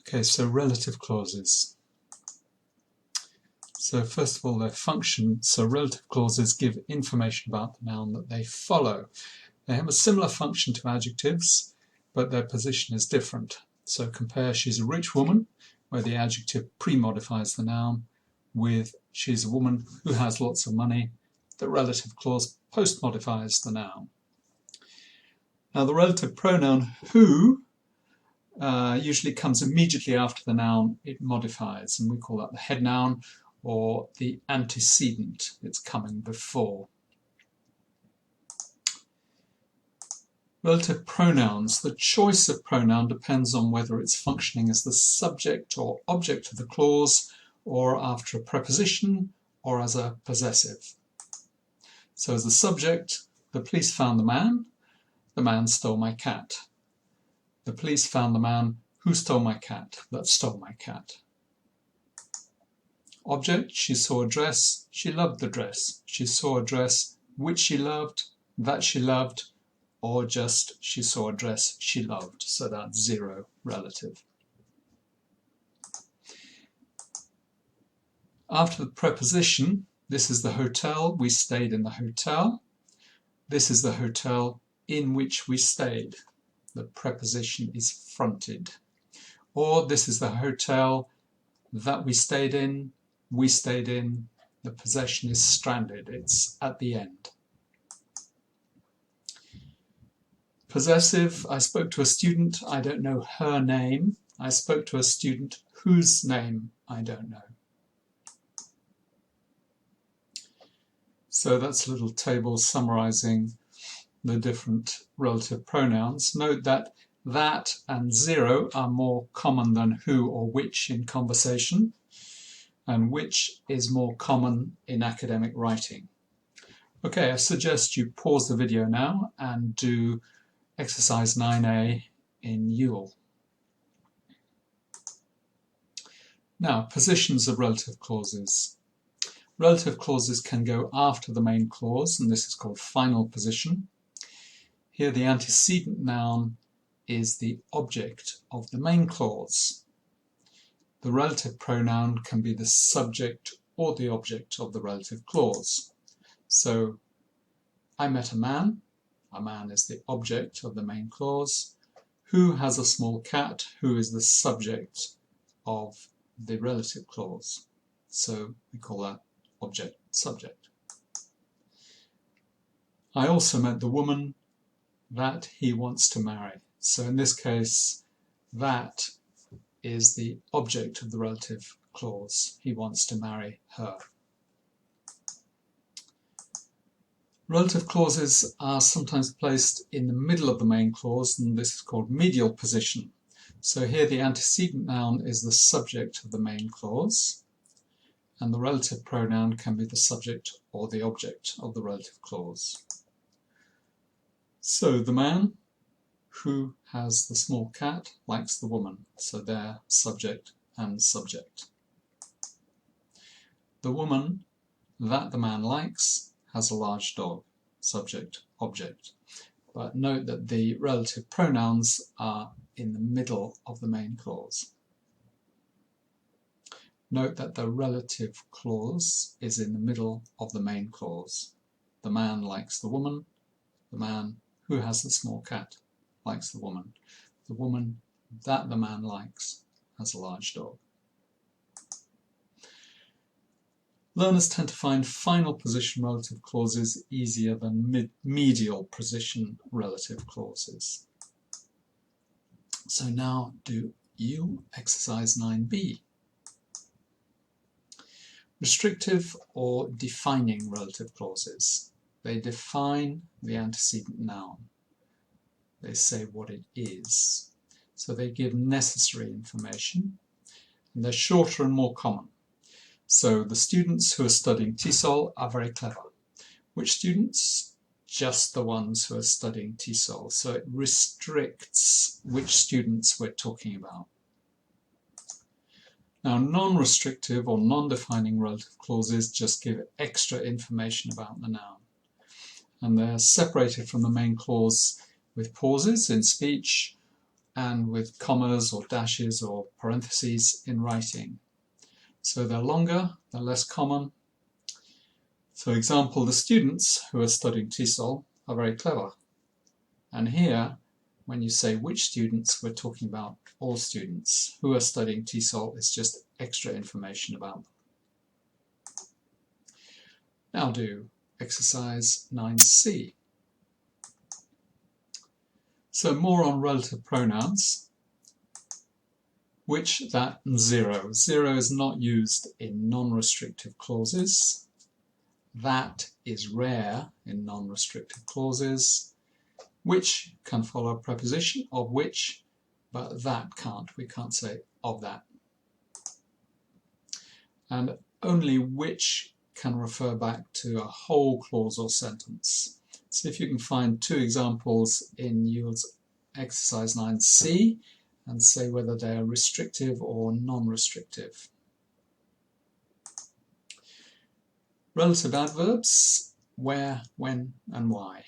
Okay, so relative clauses. So first of all, their function. So relative clauses give information about the noun that they follow. They have a similar function to adjectives, but their position is different. So compare she's a rich woman, where the adjective pre-modifies the noun, with she's a woman who has lots of money. The relative clause post-modifies the noun. Now the relative pronoun who usually comes immediately after the noun it modifies, and we call that the head noun or the antecedent. It's coming before. Relative pronouns. The choice of pronoun depends on whether it's functioning as the subject or object of the clause, or after a preposition, or as a possessive. So as the subject, the police found the man stole my cat. The police found the man who stole my cat, that stole my cat. Object, she saw a dress, she loved the dress. She saw a dress which she loved, that she loved, or just she saw a dress she loved. So that's zero relative. After the preposition, this is the hotel, we stayed in the hotel. This is the hotel in which we stayed. The preposition is fronted. Or this is the hotel that we stayed in, the possession is stranded, it's at the end. Possessive, I spoke to a student, I don't know her name. I spoke to a student whose name I don't know. So that's a little table summarizing the different relative pronouns. Note that that and zero are more common than who or which in conversation, and which is more common in academic writing. Okay, I suggest you pause the video now and do exercise 9a in Ewell. Now, positions of relative clauses. Relative clauses can go after the main clause, and this is called final position. Here the antecedent noun is the object of the main clause. The relative pronoun can be the subject or the object of the relative clause. So, I met a man is the object of the main clause. Who has a small cat? Who is the subject of the relative clause. So we call that object subject. I also met the woman that he wants to marry. So in this case, that is the object of the relative clause. He wants to marry her. Relative clauses are sometimes placed in the middle of the main clause, and this is called medial position. So here the antecedent noun is the subject of the main clause, and the relative pronoun can be the subject or the object of the relative clause. So the man who has the small cat likes the woman, so they're subject and subject. The woman that the man likes has a large dog, subject, object. But note that the relative pronouns are in the middle of the main clause. Note that the relative clause is in the middle of the main clause. The man likes the woman. The man who has the small cat likes the woman. The woman that the man likes has a large dog. Learners tend to find final position relative clauses easier than medial position relative clauses. So now do you exercise 9b. Restrictive or defining relative clauses. They define the antecedent noun. They say what it is. So they give necessary information, and they're shorter and more common. So the students who are studying TESOL are very clever. Which students? Just the ones who are studying TESOL. So it restricts which students we're talking about. Now, non-restrictive or non-defining relative clauses just give extra information about the noun. And they're separated from the main clause with pauses in speech and with commas or dashes or parentheses in writing. So they're longer, they're less common. For example, the students who are studying TESOL are very clever. And here, when you say which students, we're talking about all students who are studying TESOL. It's just extra information about them. Now do exercise 9C. So more on relative pronouns. Which, that, and zero. Zero is not used in non-restrictive clauses. That is rare in non-restrictive clauses. Which can follow a preposition of which, but that can't. We can't say of that. And only which can refer back to a whole clause or sentence. See if you can find two examples in Yule's exercise 9C and say whether they are restrictive or non-restrictive. Relative adverbs, where, when, and why.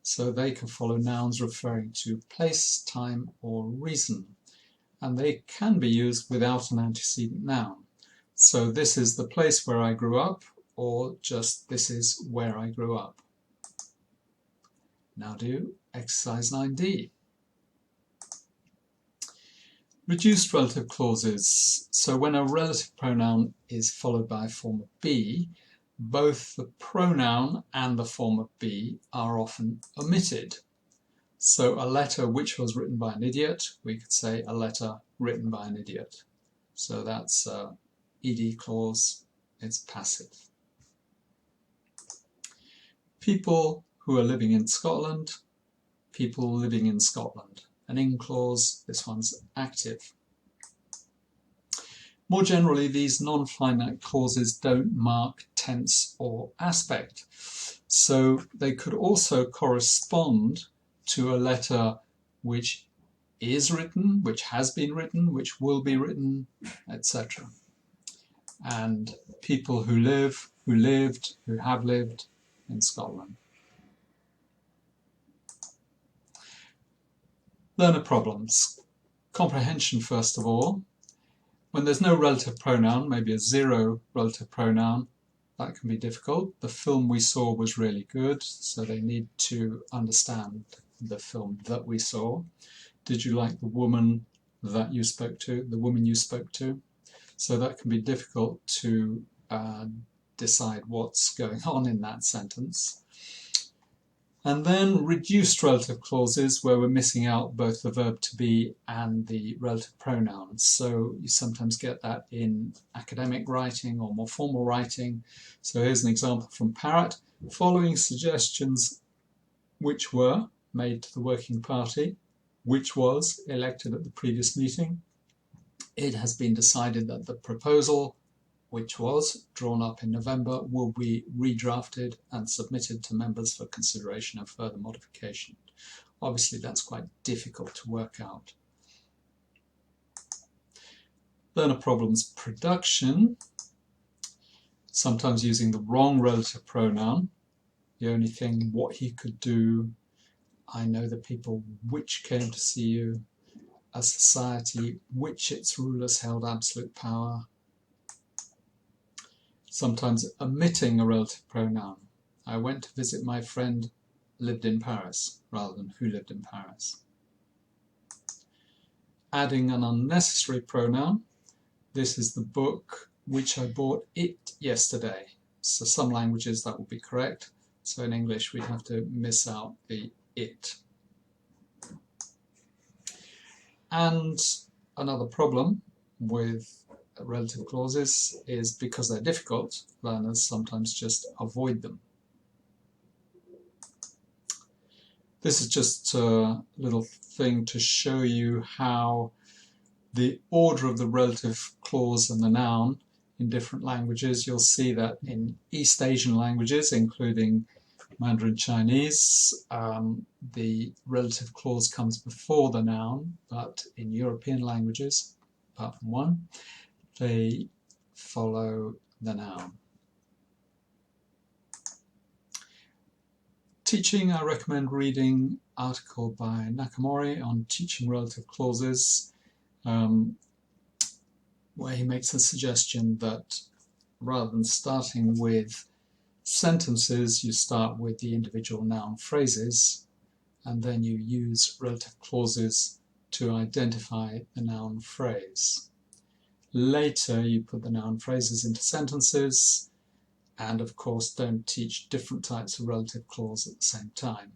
So they can follow nouns referring to place, time, or reason. And they can be used without an antecedent noun. So this is the place where I grew up, or just this is where I grew up. Now do exercise 9D. Reduced relative clauses. So when a relative pronoun is followed by a form of be, both the pronoun and the form of be are often omitted. So a letter which was written by an idiot, we could say a letter written by an idiot. So that's ED clause, it's passive. People who are living in Scotland, people living in Scotland. An in clause, this one's active. More generally, these non-finite clauses don't mark tense or aspect. So they could also correspond to a letter which is written, which has been written, which will be written, etc. And people who live, who lived, who have lived in Scotland. Learner problems. Comprehension, first of all. When there's no relative pronoun, maybe a zero relative pronoun, that can be difficult. The film we saw was really good, so they need to understand the film that we saw. Did you like the woman that you spoke to, the woman you spoke to? So that can be difficult to decide what's going on in that sentence. And then reduced relative clauses where we're missing out both the verb to be and the relative pronouns. So you sometimes get that in academic writing or more formal writing. So here's an example from Parrott. Following suggestions which were made to the working party, which was elected at the previous meeting, it has been decided that the proposal which was drawn up in November, will be redrafted and submitted to members for consideration and further modification. Obviously, that's quite difficult to work out. Learner problems production, sometimes using the wrong relative pronoun. The only thing, what he could do, I know the people which came to see you, a society which its rulers held absolute power. Sometimes omitting a relative pronoun. I went to visit my friend lived in Paris, rather than who lived in Paris. Adding an unnecessary pronoun. This is the book which I bought it yesterday. So some languages that will be correct. So in English we'd have to miss out the it. And another problem with relative clauses is because they're difficult, learners sometimes just avoid them. This is just a little thing to show you how the order of the relative clause and the noun in different languages. You'll see that in East Asian languages, including Mandarin Chinese, the relative clause comes before the noun, but in European languages, apart from one, they follow the noun. teaching, I recommend reading an article by Nakamori on teaching relative clauses, where he makes a suggestion that rather than starting with sentences, you start with the individual noun phrases, and then you use relative clauses to identify the noun phrase. Later, you put the noun phrases into sentences, and of course don't teach different types of relative clause at the same time.